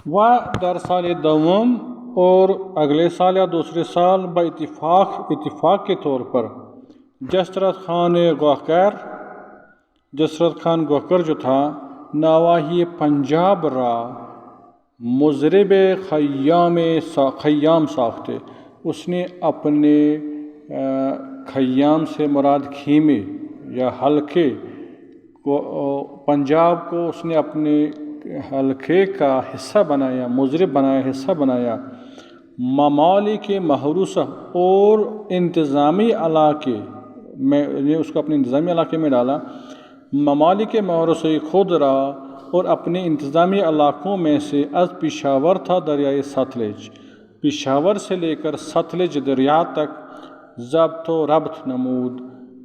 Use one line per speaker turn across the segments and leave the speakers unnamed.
و در سال دوم اور اگلے سال یا دوسرے سال اتفاق کے طور پر جسرت خان گوکر جو تھا نواحی پنجاب را مضرب خیام ساختے، اس نے اپنے خیام سے مراد خیمے یا حلقے کو، پنجاب کو اس نے اپنے حلقے کا حصہ بنایا، مضرب بنایا، حصہ بنایا۔ ممالک محروسہ اور انتظامی علاقے میں، اس کو اپنے انتظامی علاقے میں ڈالا۔ ممالک محروسہ خود را، اور اپنے انتظامی علاقوں میں سے از پشاور تھا دریائے ستلج، پشاور سے لے کر ستلج دریا تک ضبط و ربط نمود،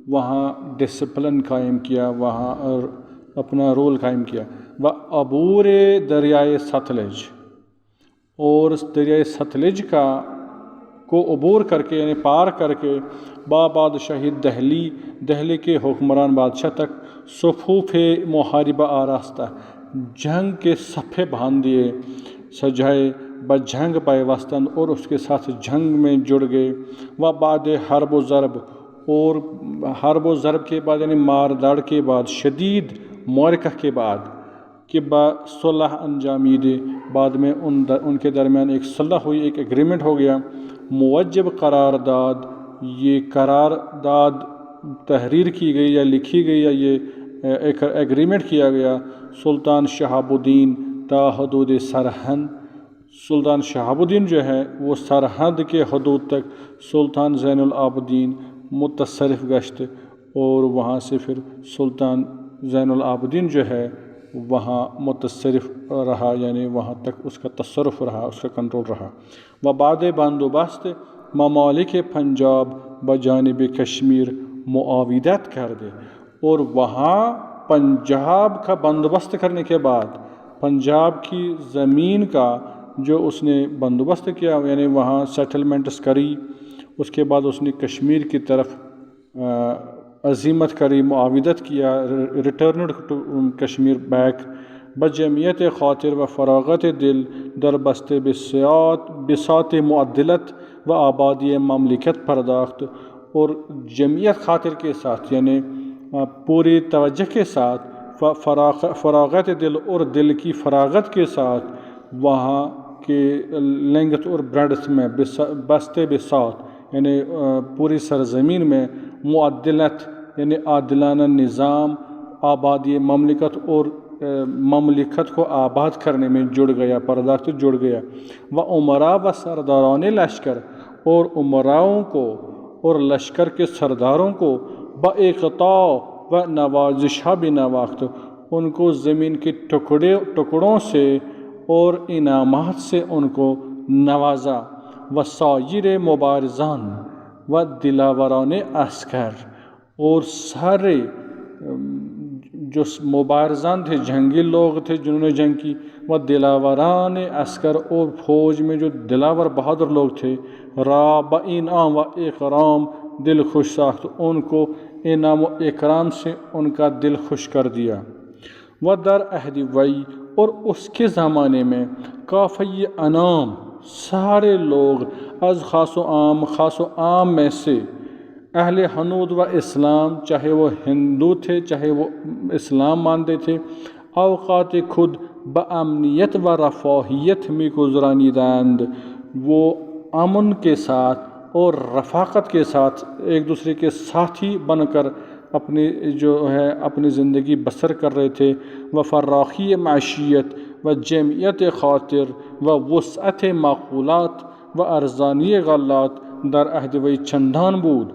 وہاں ڈسپلن قائم کیا، وہاں اپنا رول قائم کیا۔ و عبور دریائے ستلج، اور دریائے ستلج کو عبور کر کے یعنی پار کر کے بادشاہی دہلی کے حکمران بادشاہ تک صفوف محاربہ آراستہ، جنگ کے صفحے باندھ دیے، سجائے بجنگ پیوستند، اور اس کے ساتھ جنگ میں جڑ گئے۔ و بعد حرب و ضرب، اور حرب و ضرب کے بعد یعنی مار داڑ کے بعد، شدید معرکہ کے بعد کہ صلح انجامید، بعد میں ان کے درمیان ایک صلح ہوئی، ایک ایگریمنٹ ہو گیا۔ موجب قرارداد، یہ قرارداد تحریر کی گئی یا لکھی گئی یا یہ ایک ایگریمنٹ کیا گیا سلطان شہاب الدین تا حدود سرہند، سلطان شہاب الدین جو ہے وہ سرحد کے حدود تک سلطان زین العابدین متصرف گشت، اور وہاں سے پھر سلطان زین العابدین جو ہے وہاں متصرف رہا، یعنی وہاں تک اس کا تصرف رہا، اس کا کنٹرول رہا۔ و بعد بندوبست ممالک پنجاب بجانب کشمیر معاودت کر دے، اور وہاں پنجاب کا بندوبست کرنے کے بعد پنجاب کی زمین کا جو اس نے بندوبست کیا، یعنی وہاں سیٹلمنٹس کری، اس کے بعد اس نے کشمیر کی طرف عزیمت کری، معاودت کیا، ریٹرنڈ ٹو کشمیر بیک، بجمعیت خاطر و فراغت دل در بست بساط معدلت و آبادی مملکت پرداخت، اور جمعیت خاطر کے ساتھ یعنی پوری توجہ کے ساتھ، فراغت دل اور دل کی فراغت کے ساتھ وہاں کے لینگتھ اور بریڈتھ میں بست بساط یعنی پوری سرزمین میں، معدلت یعنی عادلانہ نظام، آبادی مملکت اور مملکت کو آباد کرنے میں جڑ گیا، پرداخت جڑ گیا۔ و عمراء و سرداران لشکر، اور عمراؤں کو اور لشکر کے سرداروں کو باقطاع و نوازشہ بنواخت، ان کو زمین کے ٹکڑوں سے اور انعامات سے ان کو نوازا۔ و سایر مبارزان و دلاوران عسکر، اور سارے جو مبارزان تھے، جنگی لوگ تھے جنہوں نے جنگ کی، وہ دلاوران عسکر، اور فوج میں جو دلاور بہادر لوگ تھے، را با انعام و اکرام دل خوش ساخت، ان کو انعام و اکرام سے ان کا دل خوش کر دیا۔ و در عہد وی، اور اس کے زمانے میں کافی انام، سارے لوگ، از خاص و عام میں سے، اہل حنود و اسلام، چاہے وہ ہندو تھے چاہے وہ اسلام مانتے تھے، اوقات خود بامنیت و رفاہیت میں گزرانیدند، وہ امن کے ساتھ اور رفاقت کے ساتھ ایک دوسرے کے ساتھی بن کر اپنی زندگی بسر کر رہے تھے۔ و فراخی معیشیت و جمعیت خاطر و وسعت معقولات و ارزانی غلات در عہد وی چندان بود،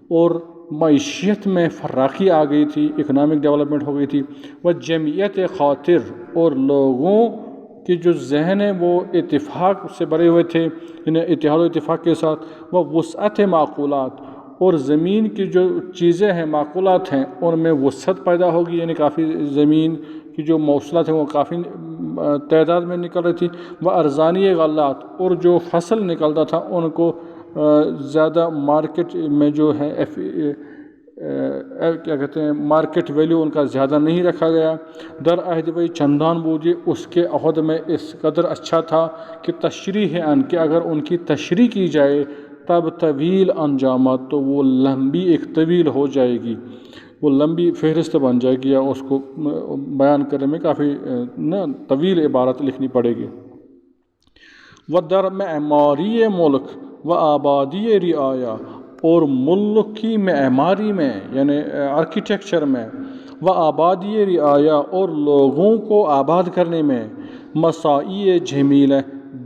اور معیشت میں فراخی آ گئی تھی، اکنامک ڈیولپمنٹ ہو گئی تھی۔ وہ جمعیت خاطر، اور لوگوں کی جو ذہن ہے وہ اتفاق سے بھرے ہوئے تھے، انہیں اتحاد و اتفاق کے ساتھ۔ وہ وسعت معقولات، اور زمین کی جو چیزیں ہیں، معقولات ہیں، ان میں وسعت پیدا ہوگی، یعنی کافی زمین کی جو موصلات ہیں وہ کافی تعداد میں نکل رہی تھی۔ وہ ارزانی غلات، اور جو فصل نکلتا تھا ان کو زیادہ مارکیٹ میں جو ہے کیا کہتے ہیں مارکیٹ ویلیو ان کا زیادہ نہیں رکھا گیا. در عہد وی چندان بودی اس کے عہد میں اس قدر اچھا تھا کہ تشریح ان کہ اگر ان کی تشریح کی جائے تب طویل انجامات تو وہ لمبی ایک طویل ہو جائے گی، وہ لمبی فہرست بن جائے گی، یا اس کو بیان کرنے میں کافی طویل عبارت لکھنی پڑے گی. و در معماری ملک و آبادی رعایا، اور ملک کی معماری میں یعنی آرکیٹیکچر میں، و آبادی رعایا اور لوگوں کو آباد کرنے میں، مساعی جمیل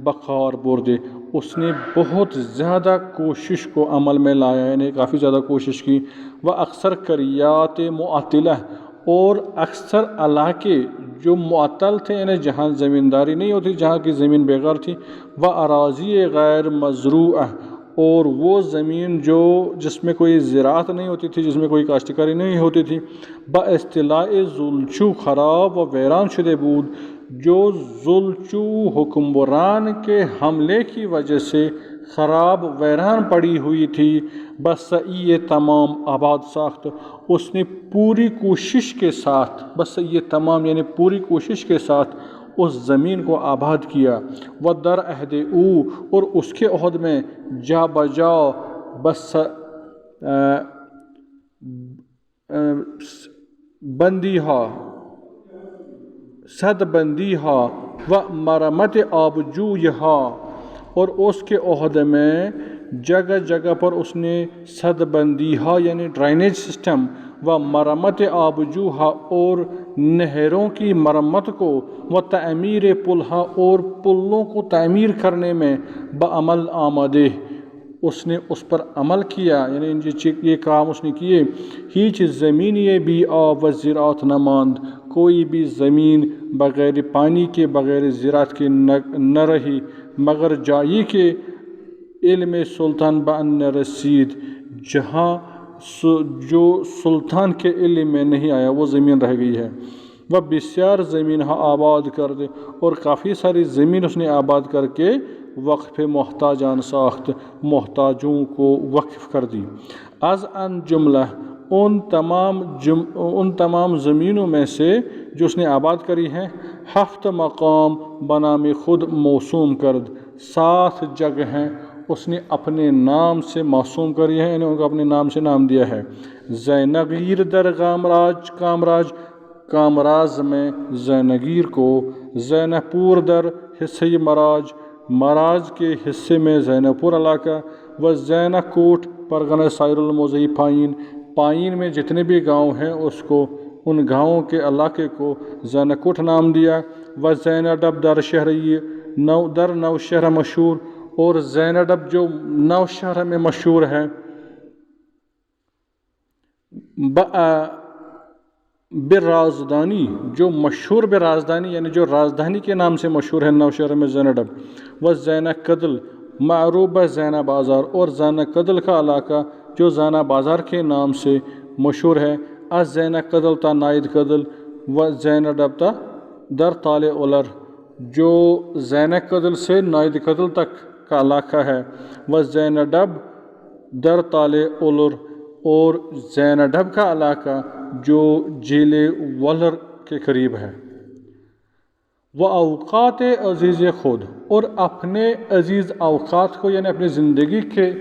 بکار بردے، اس نے بہت زیادہ کوشش کو عمل میں لایا، یعنی کافی زیادہ کوشش کی. وہ اکثر کریات معطلہ، اور اکثر علاقے جو معطل تھے یعنی جہاں زمینداری نہیں ہوتی، جہاں کی زمین بیکار تھی، وہ اراضی غیر مزروعہ، اور وہ زمین جو جس میں کوئی زراعت نہیں ہوتی تھی، جس میں کوئی کاشتکاری نہیں ہوتی تھی، با اصطلاح زلچو خراب و ویران شدے بود، جو زلچو حکمران کے حملے کی وجہ سے خراب ویران پڑی ہوئی تھی. بس یہ تمام آباد ساخت، اس نے پوری کوشش کے ساتھ، بس یہ تمام یعنی پوری کوشش کے ساتھ اس زمین کو آباد کیا. و در عہد او، اور اس کے عہد میں جا بجا بس بندی ہا، صد بندی ہا، و مرمت آبجو یہا، اور اس کے عہد میں جگہ جگہ پر اس نے صد بندی ہا یعنی ڈرینیج سسٹم، و مرمت آبجوہا اور نہروں کی مرمت کو، و تعمیر پلہا اور پلوں کو تعمیر کرنے میں بعمل آمدے، اس نے اس پر عمل کیا، یعنی یہ کام اس نے کیے. ہیچ زمین یہ بھی آب و زراعت نہ ماند، کوئی بھی زمین بغیر پانی کے بغیر زراعت کے نہ رہی، مگر جائی کے علم سلطان بان رسید، جہاں جو سلطان کے علم میں نہیں آیا وہ زمین رہ گئی ہے. وہ بسیار زمین آباد کر دے، اور کافی ساری زمین اس نے آباد کر کے وقف محتاجان ساخت، محتاجوں کو وقف کر دی. از ان جملہ ان تمام زمینوں میں سے جو اس نے آباد کری ہیں، 7 مقام بنام خود موسوم کرد، 7 جگہ ہیں اس نے اپنے نام سے موسوم کری ہے، یعنی ان کو اپنے نام سے نام دیا ہے. زینگیر در کامراز میں زینگیر کو، زینپور در حصہ مراج کے حصے میں زینپور علاقہ، و زینہ کوٹ پرگنہ سائر الموضعی پائین میں جتنے بھی گاؤں ہیں اس کو، ان گاؤں کے علاقے کو زینہ کوٹ نام دیا. و زینہ ڈب در شہری در نو شہر مشہور، اور زینہ ڈب جو نو شہر میں مشہور ہے، برازدانی جو مشہور برازدانی یعنی جو رازدانی کے نام سے مشہور ہے نو شہر میں زینہ ڈب. و زینہ کدل معروب زینہ بازار، اور زینہ کدل کا علاقہ جو زینہ بازار کے نام سے مشہور ہے. از زینہ کدل تا نائد کدل، و زینہ ڈب تا در تال اولر، جو زینہ کدل سے نائد کدل تک کا علاقہ ہے. و زینہ ڈب در تال اولر، اور زینہ ڈب کا علاقہ جو جھیل ولر کے قریب ہے. وہ اوقات عزیز خود، اور اپنے عزیز اوقات کو یعنی اپنی زندگی کے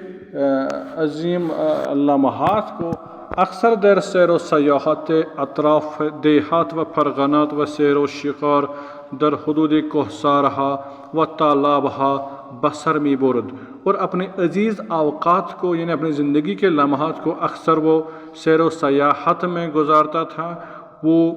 عظیم لمحات کو اکثر در سیر و سیاحت اطراف دیہات و فرغانات و سیر و شکار در حدود کوہسارہا و تالابہا بسر می برد، اور اپنے عزیز اوقات کو یعنی اپنی زندگی کے لمحات کو اکثر وہ سیر و سیاحت میں گزارتا تھا. وہ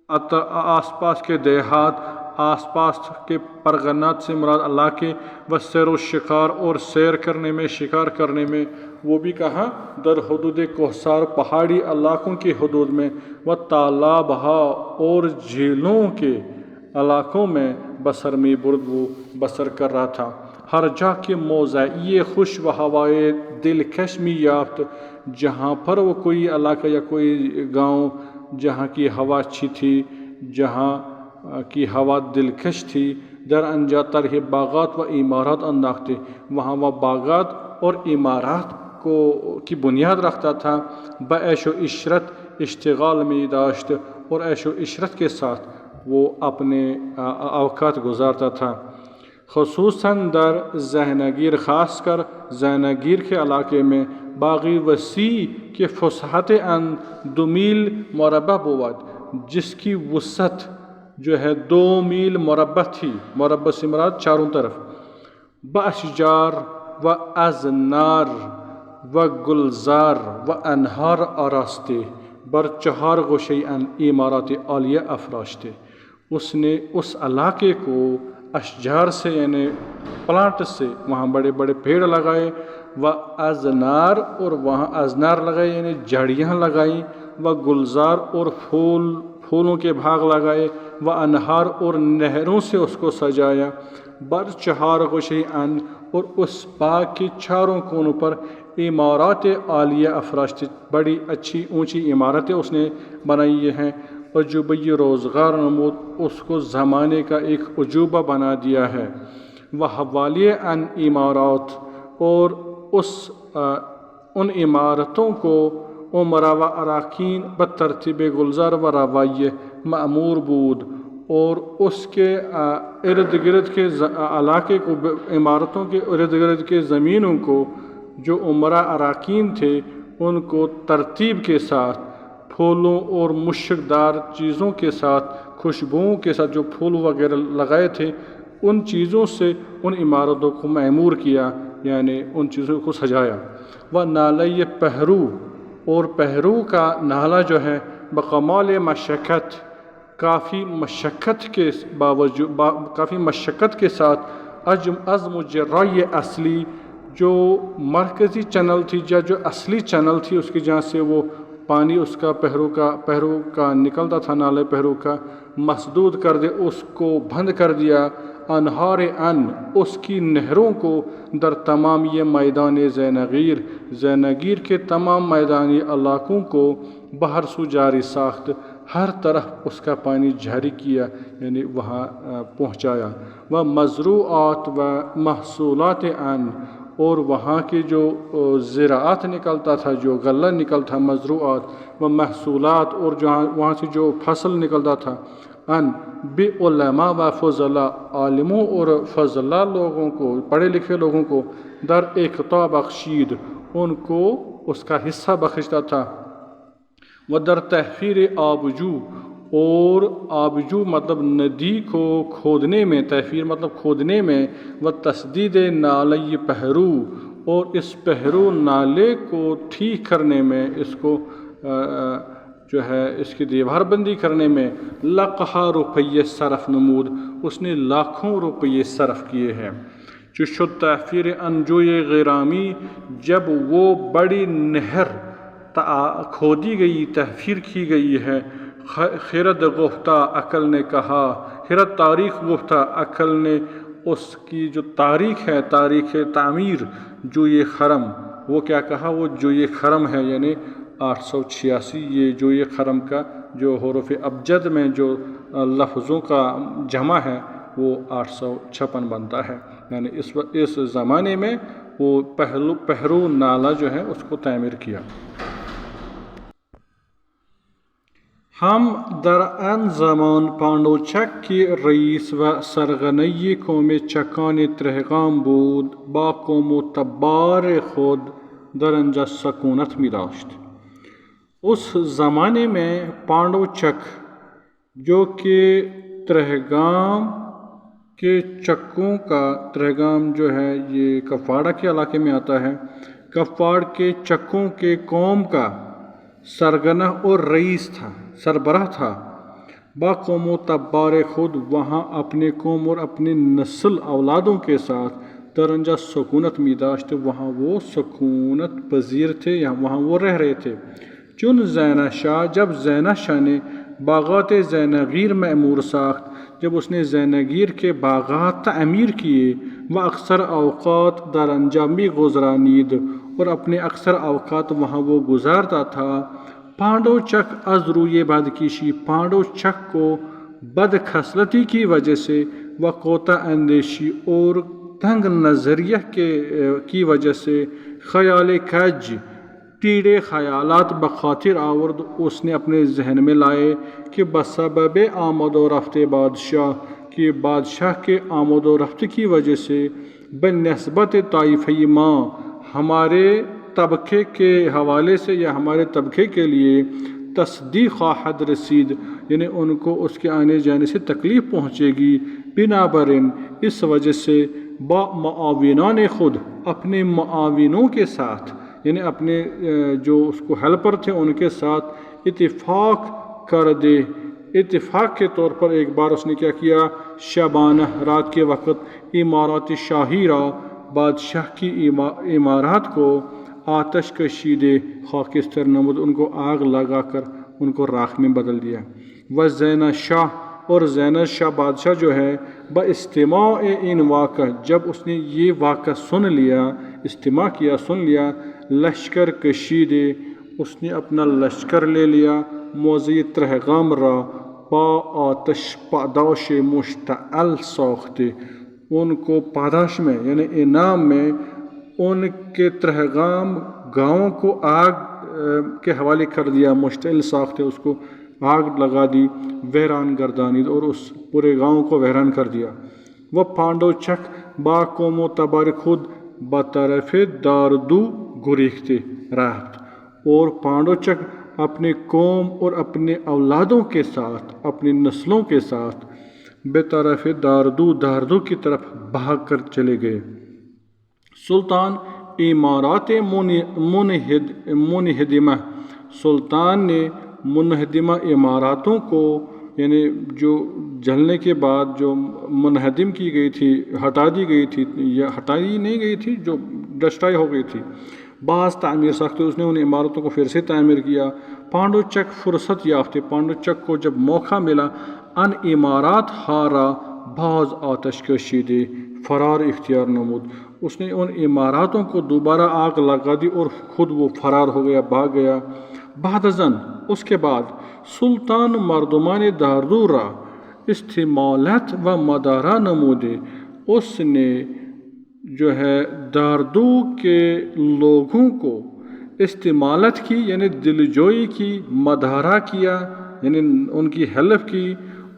آس پاس کے دیہات، آس پاس کے پرگنات سے مراد علاقے، و سیر و شکار اور سیر کرنے میں، شکار کرنے میں، وہ بھی کہاں در حدود کوہسار پہاڑی علاقوں کی حدود میں، و تالابہا اور جھیلوں کے علاقوں میں بسر می برد وہ بسر کر رہا تھا. ہر جا کے موضعی خوش و ہوائے دلکش می یافت، جہاں پر وہ کوئی علاقہ یا کوئی گاؤں جہاں کی ہوا اچھی تھی، جہاں کی ہوا دلکش تھی، در انجا طرح باغات و عمارات انداختے، وہاں وہ باغات اور عمارات کی بنیاد رکھتا تھا، بعیش و عشرت اشتغال میں داشت اور عیش و عشرت کے ساتھ وہ اپنے اوقات گزارتا تھا، خصوصاً در زینگیر، خاص کر زینگیر کے علاقے میں باغی وسیع کے فسحت ان 2 میل مربع بود، جس کی وسعت جو ہے 2 میل مربع تھی، مربع سے مراد چاروں طرف، باشجار و ازنار و گلزار و انہار آراستے، بر 4 گوشے ان عمارات عالیہ افراشتے۔ اس نے اس علاقے کو اشجار سے یعنی پلانٹ سے، وہاں بڑے بڑے پیڑ لگائے، و ازنار اور وہاں ازنار لگائے یعنی جھاڑیاں لگائیں، و گلزار اور پھولوں کے باغ لگائے، و انہار اور نہروں سے اس کو سجایا، بر 4 گوشے ان، اور اس باغ کے چاروں کونوں پر عمارات عالیہ افراشت، بڑی اچھی اونچی عمارتیں اس نے بنائی ہیں، عجوبہ روزگار نمود، اس کو زمانے کا ایک عجوبہ بنا دیا ہے، وہ حوالی ان عمارات، اور ان عمارتوں کو عمرا و اراکین بترتیب گلزار و روایہ معمور بود، اور اس کے ارد گرد کے علاقے کو، عمارتوں کے ارد گرد کے زمینوں کو جو عمرا اراکین تھے ان کو ترتیب کے ساتھ، پھولوں اور مشکدار چیزوں کے ساتھ، خوشبوؤں کے ساتھ، جو پھول وغیرہ لگائے تھے ان چیزوں سے ان عمارتوں کو معمور کیا، یعنی ان چیزوں کو سجایا۔ وہ نالہ پہرو، اور پہرو کا نالہ جو ہے بکمال مشقت، کافی مشقت کے باوجود، کافی مشقت کے ساتھ، از مجرائے اصلی، جو مرکزی چینل تھی یا جو اصلی چینل تھی اس کی، جہاں سے وہ پانی اس کا پہرو کا نکلتا تھا، نالے پہرو کا، مسدود کر دے، اس کو بند کر دیا، انہار ان، اس کی نہروں کو، در تمام یہ میدان زینگیر کے تمام میدانی علاقوں کو باہر سو جاری ساخت، ہر طرف اس کا پانی جاری کیا، یعنی وہاں پہنچایا، و مزروعات و محصولات ان، اور وہاں کی جو زراعت نکلتا تھا، جو غلہ نکلتا تھا، مزروعات و محصولات، اور جہاں وہاں سے جو فصل نکلتا تھا، ان بے علماء و فضلاء، عالموں اور فضلاء لوگوں کو، پڑھے لکھے لوگوں کو، در اقطاع بخشید، ان کو اس کا حصہ بخشتا تھا، و در تحفیر آبجو، اور آبجو مطلب ندی کو کھودنے میں، تحفیر مطلب کھودنے میں، و تسدید نالہ پہرو، اور اس پہرو نالے کو ٹھیک کرنے میں، اس کو جو ہے اس کی دیوار بندی کرنے میں، لاکھوں روپیے صرف نمود، اس نے لاکھوں روپیے صرف کیے ہیں۔ جو شد تحفیر انجوئے غرامی، جب وہ بڑی نہر کھودی گئی، تحفیر کی گئی ہے، خرد گفتہ عقل نے کہا، خرد تاریخ گفتہ عقل نے، اس کی جو تاریخ ہے، تاریخ تعمیر، جو یہ خرم، وہ کیا کہا، وہ جو یہ خرم ہے، یعنی 886، یہ جو یہ خرم کا جو حروف ابجد میں جو لفظوں کا جمع ہے وہ 856 بنتا ہے، یعنی اس زمانے میں وہ پہرو نالہ جو ہے اس کو تعمیر کیا۔ ہم در ان زمان پانڈو چک کی رئیس و سرغنی قوم چکان ترہگام بود، با قوم و تبار خود در انجا سکونت می داشت۔ اس زمانے میں پانڈو چک جو کہ ترہگام کے چکوں کا، ترہگام جو ہے یہ کپواڑہ کے علاقے میں آتا ہے، کپواڑ کے چکوں کے قوم کا سرگنہ اور رئیس تھا، سربراہ تھا، با قوم و تبار خود، وہاں اپنے قوم اور اپنے نسل اولادوں کے ساتھ، درنجہ سکونت می داشت، وہاں وہ سکونت پذیر تھے، یا وہاں وہ رہ رہے تھے۔ چون زینہ شاہ، جب زینہ شاہ نے باغات زینگیر معمور ساخت، جب اس نے زینگیر کے باغات تعمیر کیے، وہ اکثر اوقات در انجامی گزرانید، اور اپنے اکثر اوقات وہاں وہ گزارتا تھا۔ پانڈو چک از روی بدکشی، پانڈو چک کو بد خصلتی کی وجہ سے، و کوتا اندیشی اور تنگ نظریہ کی وجہ سے، خیال کج ٹیڑے خیالات بخاطر آورد اس نے اپنے ذہن میں لائے کہ بسبب آمد و رفت بادشاہ کہ بادشاہ کے آمد و رفت کی وجہ سے بنسبت طائفی ماں ہمارے طبقے کے حوالے سے یا ہمارے طبقے کے لیے تصدیق حد رسید یعنی ان کو اس کے آنے جانے سے تکلیف پہنچے گی بنابراً اس وجہ سے با معاونان خود اپنے معاونوں کے ساتھ یعنی اپنے جو اس کو ہیلپر تھے ان کے ساتھ اتفاق کر دے اتفاق کے طور پر ایک بار اس نے کیا کیا شبانہ رات کے وقت عمارات شاہیرہ بادشاہ کی عمارات کو آتش کشیدے خاکستر نمود ان کو آگ لگا کر ان کو راکھ میں بدل دیا و زینہ شاہ اور زینت شاہ بادشاہ جو ہے باستماع ان واقع جب اس نے یہ واقعہ سن لیا استماع کیا سن لیا لشکر کشیدے اس نے اپنا لشکر لے لیا موضع ترہغام را با آتش پاداش مشتعل ساختے ان کو پاداش میں یعنی انعام میں ان کے ترہغام گاؤں کو آگ کے حوالے کر دیا مشتعل ساختے اس کو آگ لگا دی ویران گردانی اور اس پورے گاؤں کو ویران کر دیا وہ پانڈو چک با قوم و تبار خود بطرف داردو گریختے رہت اور پانڈو چک اپنے قوم اور اپنے اولادوں کے ساتھ اپنی نسلوں کے ساتھ بے طرف داردو کی طرف بھاگ کر چلے گئے سلطان عمارات منہدمہ سلطان نے منہدمہ عماراتوں کو یعنی جو جلنے کے بعد جو منہدم کی گئی تھی ہٹا دی گئی تھی یا ہٹائی نہیں گئی تھی جو ڈسٹرائی ہو گئی تھی بعض تعمیر ساختے اس نے ان عمارتوں کو پھر سے تعمیر کیا پانڈو چک فرصت یافتے پانڈو چک کو جب موقع ملا ان عمارات ہارا بعض آتش کشیدے فرار اختیار نمود اس نے ان عماراتوں کو دوبارہ آگ لگا دی اور خود وہ فرار ہو گیا بھاگ گیا بعد ازن اس کے بعد سلطان مردمان داردو را استعمالت و مدارہ نمودے اس نے جو ہے داردو کے لوگوں کو استعمالت کی یعنی دلجوئی کی مدارہ کیا یعنی ان کی ہیلپ کی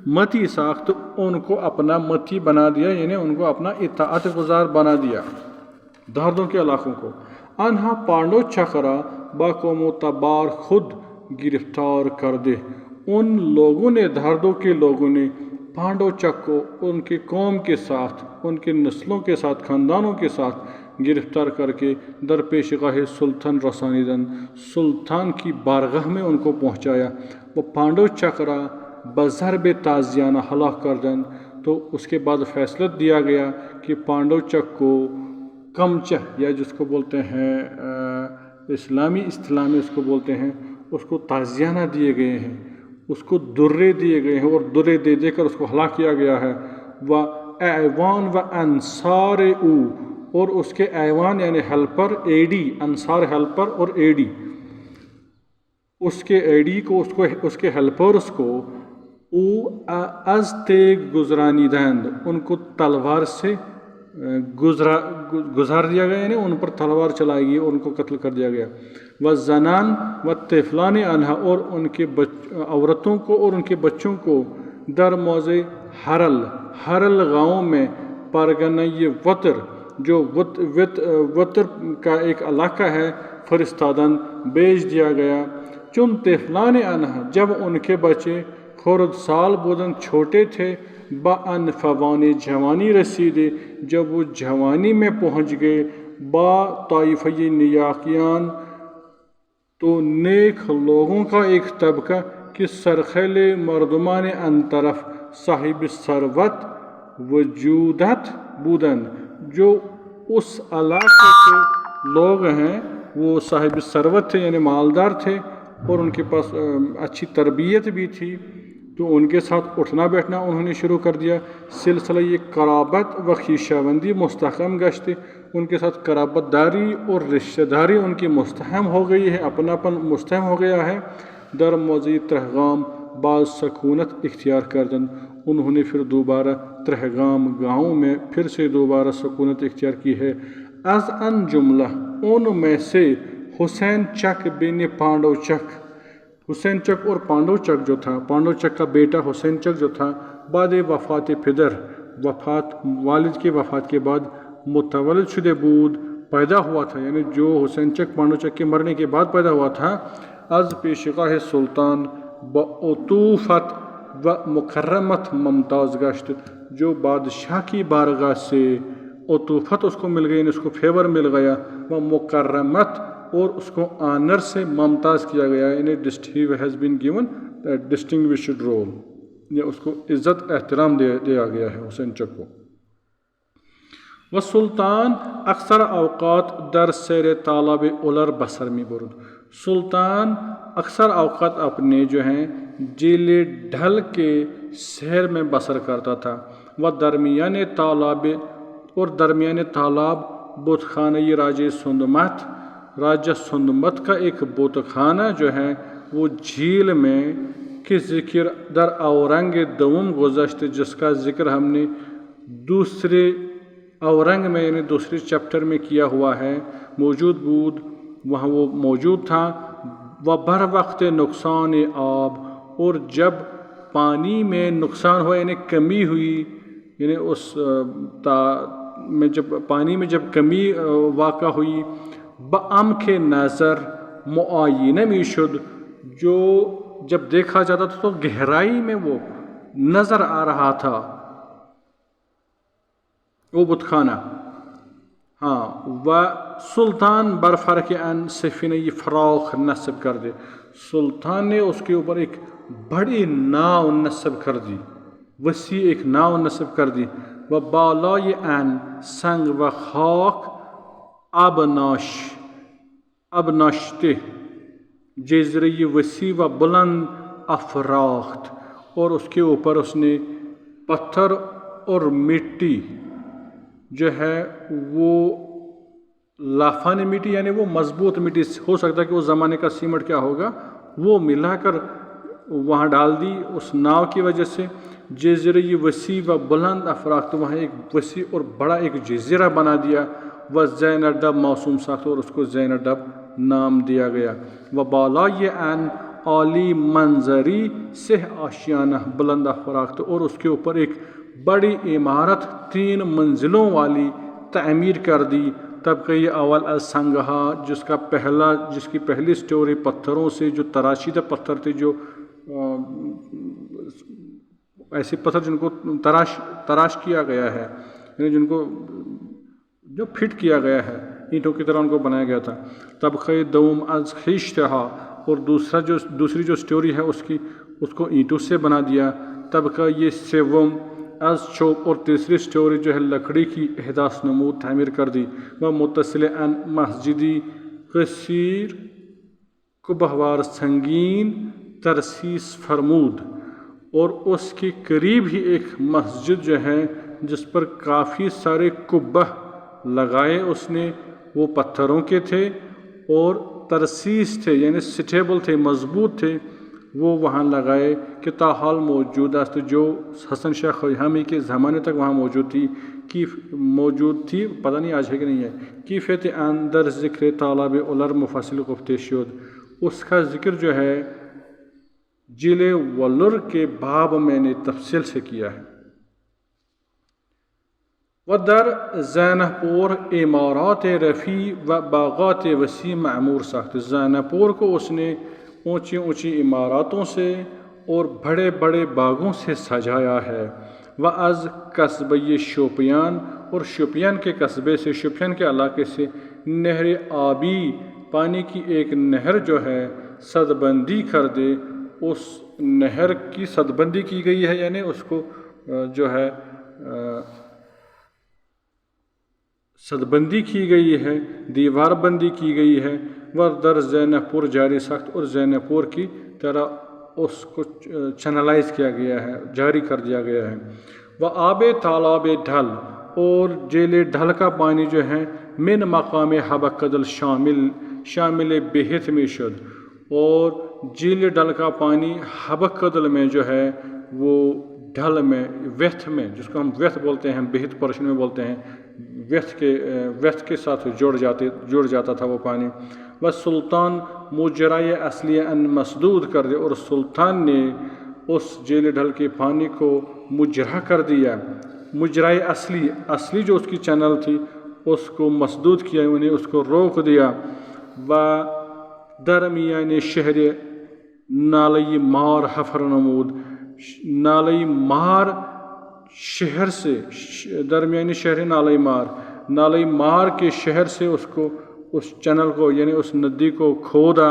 متی ساخت ان کو اپنا متی بنا دیا یعنی ان کو اپنا اطاعت گزار بنا دیا داردوں کے علاقوں کو انہا پانڈو چکرا با قوم و تبار خود گرفتار کر دے ان لوگوں نے داردوں کے لوگوں نے پانڈو چک کو ان کی قوم کے ساتھ ان کی نسلوں کے ساتھ خاندانوں کے ساتھ گرفتار کر کے درپیش گاہ سلطان رسانیدن سلطان کی بارگاہ میں ان کو پہنچایا وہ پانڈو چکرا بضرب تازیانہ ہلاک کر دن تو اس کے بعد فیصلہ دیا گیا کہ پانڈو چک کو کمچہ یا جس کو بولتے ہیں اسلامی اصطلاح میں اس کو بولتے ہیں اس کو تازیانہ دیے گئے ہیں اس کو درے دیے گئے ہیں اور درے دے دے کر اس کو ہلاک کیا گیا ہے و ایوان و انصار او اور اس کے ایوان یعنی ہیلپر اے ڈی انصار ہیلپر اور اے ڈی اس کے اے ڈی کو اس کے ہیلپرس کو او از تیگ گزرانی دند ان کو تلوار سے گزار دیا گیا یعنی ان پر تلوار چلائی گئی اور ان کو قتل کر دیا گیا و زنان و طفلان انہا اور ان کے عورتوں کو اور ان کے بچوں کو در موضع حرل گاؤں میں پرگنہ وطر جو وطر کا ایک علاقہ ہے فرستادن بیچ دیا گیا چون طفلان انہا جب ان کے بچے خرد سال بودن چھوٹے تھے با ان فوان جوانی رسیدے جب وہ جوانی میں پہنچ گئے با طائفی نیاقیان تو نیک لوگوں کا ایک طبقہ کہ سرخیل مردمان ان طرف صاحب ثروت وجودت بودن جو اس علاقے کے لوگ ہیں وہ صاحب ثروت تھے یعنی مالدار تھے اور ان کے پاس اچھی تربیت بھی تھی تو ان کے ساتھ اٹھنا بیٹھنا انہوں نے شروع کر دیا سلسلہ یہ قرابت و خویشاوندی مستحکم گشتے ان کے ساتھ قرابت داری اور رشتہ داری ان کی مستحکم ہو گئی ہے اپناپن مستحکم ہو گیا ہے در موضع ترہغام بعض سکونت اختیار کردن انہوں نے پھر دوبارہ ترہغام گاؤں میں پھر سے دوبارہ سکونت اختیار کی ہے از ان جملہ ان میں سے حسین چک بن پانڈو چک، حسین چک اور پانڈو چک جو تھا، پانڈو چک کا بیٹا حسین چک جو تھا، بعد وفات پدر، والد کی وفات کے بعد متولد شدہ بود پیدا ہوا تھا، یعنی جو حسین چک پانڈو چک کے مرنے کے بعد پیدا ہوا تھا، از پیشگاہ سلطان بعطوفت و مکرمت ممتاز گشت، جو بادشاہ کی بارگاہ سے عطوفت اس کو مل گئی، یعنی اس کو فیور مل گیا، وہ مکرمت اور اس کو آنر سے ممتاز کیا گیا، یعنی he has been given distinguished role, یا اس کو عزت احترام دیا گیا ہے حسین چک کو۔ و سلطان اکثر اوقات در سیر طالب اولر بسر میں برد، سلطان اکثر اوقات اپنے جو ہیں جیل ڈھل کے سیر میں بسر کرتا تھا، و درمیان تالاب اور درمیان تالاب بت خانہ راجہ سندمت، راجہ سندمت کا ایک بت خانہ جو ہے وہ جھیل میں کی ذکر در اورنگ دوم گزشت، جس کا ذکر ہم نے دوسرے اورنگ میں یعنی دوسرے چیپٹر میں کیا ہوا ہے، موجود بود، وہاں وہ موجود تھا۔ و بر وقت نقصان آب، اور جب پانی میں نقصان ہوا یعنی کمی ہوئی، یعنی اس میں جب پانی میں جب کمی واقع ہوئی، بعم کے نظر معینہ میں شد، جو جب دیکھا جاتا تھا تو گہرائی میں وہ نظر آ رہا تھا وہ بت خانہ۔ ہاں، و سلطان برفرق ان سفینہ فراخ نصب کر دے، سلطان نے اس کے اوپر ایک بڑی ناؤ نصب کر دی، وسیع ایک ناؤ نصب کر دی، و بالای ان سنگ و خاک ابناشتے جزیرہ وسیع و بلند افراخت، اور اس کے اوپر اس نے پتھر اور مٹی جو ہے وہ لافانی مٹی، یعنی وہ مضبوط مٹی، ہو سکتا ہے کہ اس زمانے کا سیمنٹ کیا ہوگا، وہ ملا کر وہاں ڈال دی اس ناؤ کی وجہ سے۔ جزیرہ وسیع و بلند افراخت، وہاں ایک وسیع اور بڑا ایک جزیرہ بنا دیا، و زین ڈب موسوم ساخت، اور اس کو زین ڈب نام دیا گیا۔ و بالای ان عالی منظری سہ آشیانہ بلند افراخت، اور اس کے اوپر ایک بڑی عمارت 3 منزلوں والی تعمیر کر دی، طبقہ اول از سنگہا، جس کی پہلی سٹوری پتھروں سے، جو تراشیدہ پتھر تھے، جو ایسے پتھر جن کو تراش کیا گیا ہے، یعنی جن کو جو فٹ کیا گیا ہے، اینٹوں کی طرح ان کو بنایا گیا تھا۔ طبقہ دوم از خیشتہا، اور دوسری جو سٹوری ہے اس کو اینٹوں سے بنا دیا۔ طبقہ یہ سوم از چوب، اور تیسری سٹوری جو ہے لکڑی کی احداث نمود تعمیر کر دی۔ وہ متصل ان مسجدی قصیر کبہوار سنگین ترسیس فرمود، اور اس کے قریب ہی ایک مسجد جو ہے جس پر کافی سارے کبہ لگائے اس نے، وہ پتھروں کے تھے اور ترسیس تھے، یعنی سٹیبل تھے، مضبوط تھے، وہ وہاں لگائے کہ تاحال موجود است، جو حسن شاہ خیامی کے زمانے تک وہاں موجود تھی، پتہ نہیں آج ہے کہ نہیں ہے۔ کیفیت اندر ذکر طالب اولر مفصل گفتے شد، اس کا ذکر جو ہے جیل ولر کے باب میں نے تفصیل سے کیا ہے۔ و در زینہ پور عمارات رفیع و باغات وسیع معمور ساخت، زینہ پور کو اس نے اونچی اونچی عماراتوں سے اور بڑے بڑے باغوں سے سجایا ہے۔ و از قصبہ شوپیان، اور شوپیان کے قصبے سے، شوپیان کے علاقے سے، نہر آبی، پانی کی ایک نہر جو ہے، سد بندی کر دے، اس نہر کی سد بندی کی گئی ہے، یعنی اس کو جو ہے سد بندی کی گئی ہے، دیوار بندی کی گئی ہے۔ و در زینہ پور جاری سخت، اور زینہ پور کی طرح اس کو چینلائز کیا گیا ہے، جاری کر دیا گیا ہے۔ و آب تالاب ڈھل، اور جیل ڈھل کا پانی جو ہے، من مقام حبقدل شامل بہت میں شد، اور جیل ڈھل کا پانی حبقدل میں جو ہے وہ ڈھل میں، ویتھ میں، جس کو ہم ویتھ بولتے ہیں، بہت پرشن میں بولتے ہیں، ویتھ کے ساتھ جڑ جاتا تھا وہ پانی. بس سلطان مجرائے اصلی ان مسدود کر دیا، اور سلطان نے اس جیل ڈھل کے پانی کو مجرا کر دیا. مجرائے اصلی جو اس کی چینل تھی اس کو مسدود کیا، انہیں اس کو روک دیا. و درمیان شہر نالی مار حفر نمود، نالی مار شہر سے، درمیانی شہر نالی مار کے شہر سے اس چینل کو یعنی اس ندی کو کھودا.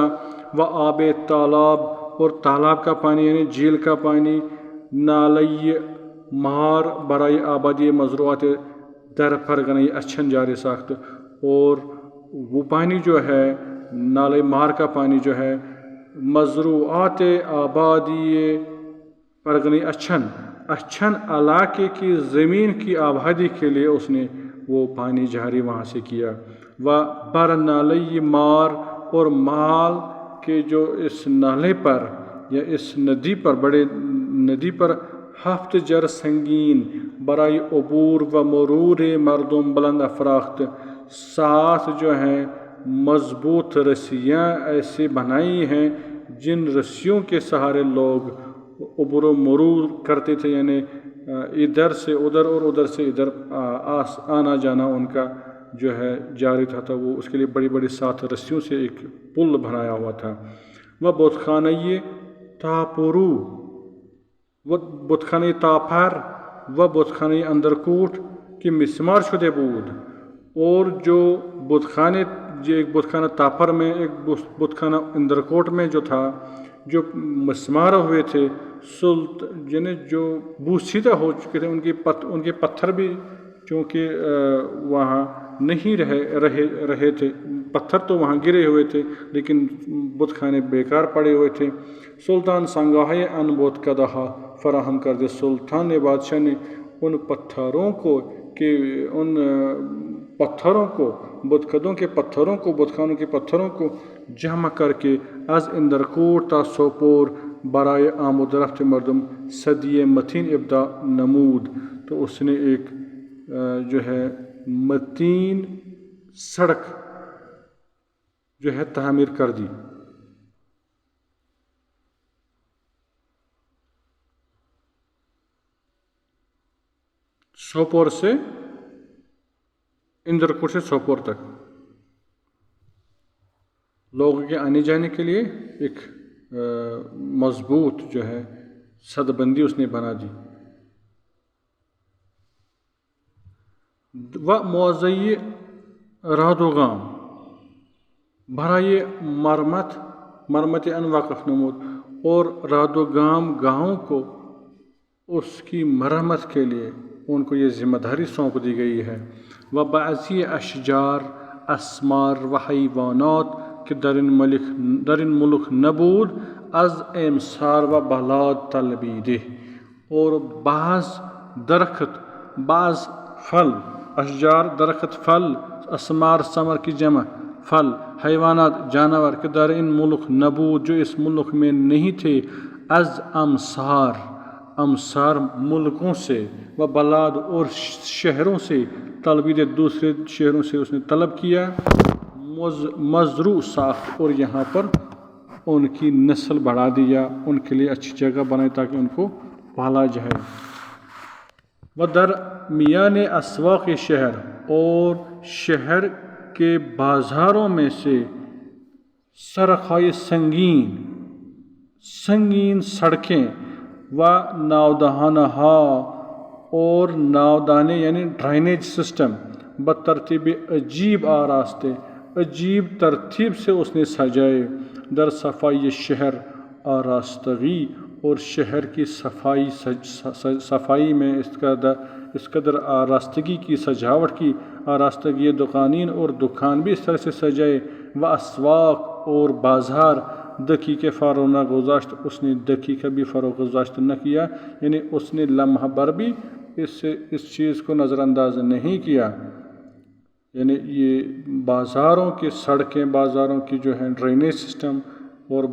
و آب تالاب، اور تالاب کا پانی یعنی جھیل کا پانی. نالی مار برائے آبادی مزروعات در پرگنئی اچھن جاری ساخت، اور وہ پانی جو ہے نالے مار کا پانی جو ہے مزروعات آبادی پرگنئی اچھن علاقے کی زمین کی آبادی کے لیے اس نے وہ پانی جاری وہاں سے کیا. و بر نالی مار، اور مال کے جو اس نالے پر یا اس ندی پر، بڑے ندی پر ہفت جر سنگین برائے عبور و مرور مردم بلند افراخت، 7 جو ہیں مضبوط رسیاں ایسے بنائی ہیں جن رسیوں کے سہارے لوگ عبور و مرور کرتے تھے، یعنی ادھر سے ادھر اور ادھر سے ادھر آنا جانا ان کا جو ہے جاری تھا. وہ اس کے لیے بڑی بڑی 7 رسیوں سے ایک پل بنایا ہوا تھا. وہ بتخانۂ تاپرو، و بتخانۂ تاپر، و بتخانۂ اندرکوٹ کے مسمار شدے بود. اور جو ایک بتخانہ تاپر میں، ایک بتخانہ اندرکوٹ میں جو تھا، جو مسمار ہوئے تھے، یعنی جو بوسیدہ ہو چکے تھے، ان کے پتھر بھی چونکہ وہاں نہیں رہے تھے، پتھر تو وہاں گرے ہوئے تھے لیکن بت خانے بیکار پڑے ہوئے تھے. سلطان سنگاہ ان بت کدہ فراہم کر دے. سلطان نے، بادشاہ نے ان پتھروں کو بتخانوں کے پتھروں کو جمع کر کے از اندرکوٹ تا سوپور برائے آمد رفت مردم صدی متین ابدا نمود. تو اس نے ایک جو ہے متین سڑک جو ہے تعمیر کر دی. سوپور سے، اندرکوٹ سے سوپور تک لوگوں کے آنے جانے کے لیے ایک مضبوط جو ہے سد بندی اس نے بنا دی. و موضعی رادوغام برائے مرمت ان وقف نمود. اور رادوغام گاؤں کو اس کی مرمت کے لیے ان کو یہ ذمہ داری سونپ دی گئی ہے. و بعضی اشجار اسمار و حیوانات کہ در ان ملک نبود از امسار و بلاد تلبیدہ. اور بعض پھل، اشجار درخت، پھل، اسمار ثمر کی جمع، پھل، حیوانات جانور کہ در ان ملک نبود جو اس ملک میں نہیں تھے، از امسار ملکوں سے، و بلاد اور شہروں سے، طلبید دوسرے شہروں سے اس نے طلب کیا، مزروع ساخت اور یہاں پر ان کی نسل بڑھا دیا، ان کے لیے اچھی جگہ بنائی تاکہ ان کو پالا جائے. و در میان اسواق شہر اور شہر کے بازاروں میں سے سرخائے سنگین سڑکیں و ناودہانہا اور ناودانے یعنی ڈرینیج سسٹم بترتیب عجیب آراستے، عجیب ترتیب سے اس نے سجائے. در صفائی شہر آراستگی اور شہر کی صفائی میں اس قدر آراستگی کی، سجاوٹ کی، آراستگی دکانین اور دکان بھی اس طرح سے سجائے. و اسواق اور بازار دکی کے فروغ نہ گزاشت، اس نے دکی کا بھی فروغ گزاشت نہ کیا، یعنی اس نے لمحہ بھر بھی اس چیز کو نظر انداز نہیں کیا. یعنی یہ بازاروں کی سڑکیں، بازاروں کی جو ہیں ڈرینیج سسٹم اور